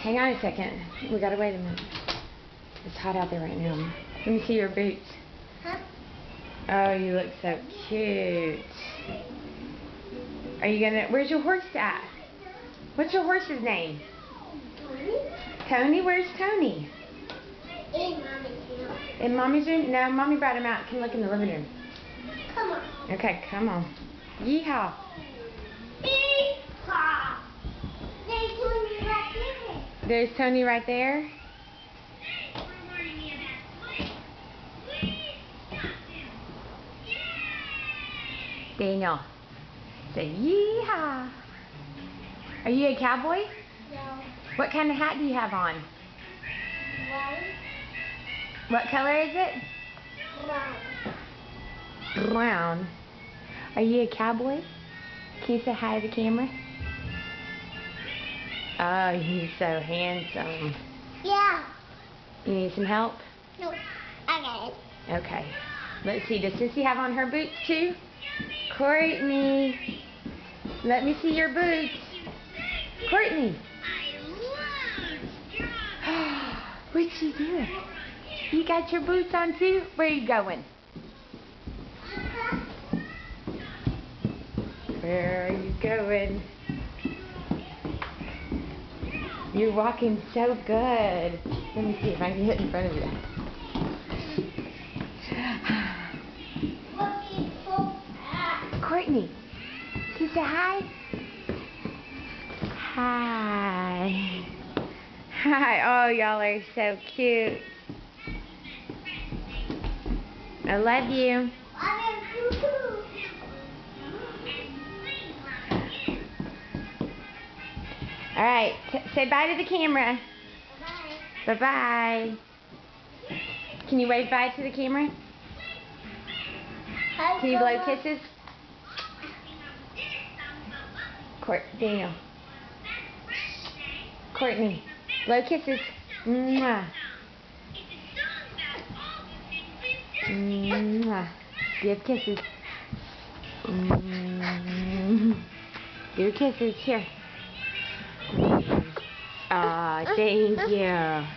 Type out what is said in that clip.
Hang on a second. We gotta wait a minute. It's hot out there right now. Let me see your boots. Huh? Oh, you look so cute. Are you gonna... Where's your horse at? What's your horse's name? Tony? Where's Tony? In Mommy's room. In Mommy's room? No, Mommy brought him out. Come look in the living room. Come on. Okay, come on. Yeehaw. Yeehaw. There's Tony right there. There's Tony right there. Daniel, say yeehaw. Are you a cowboy? No. What kind of hat do you have on? White. What color is it? Brown. Brown. Are you a cowboy? Can you say hi to the camera? Oh, he's so handsome. Yeah. You need some help? No. I got it. Okay. Let's see. Does Sissy have on her boots too? Courtney, let me see your boots. Courtney. What'd she do? You got your boots on too? Where are you going? Where are you going? You're walking so good. Let me see if I can get in front of you. Courtney, can you say hi? Hi. Hi. Oh, y'all are so cute. I love you. All right. Say bye to the camera. Bye. Bye-bye. Can you wave bye to the camera? Can you blow kisses? Daniel. Courtney. Blow kisses. Mwah. Mwah. Give kisses. Give kisses. Here. Aw, thank you.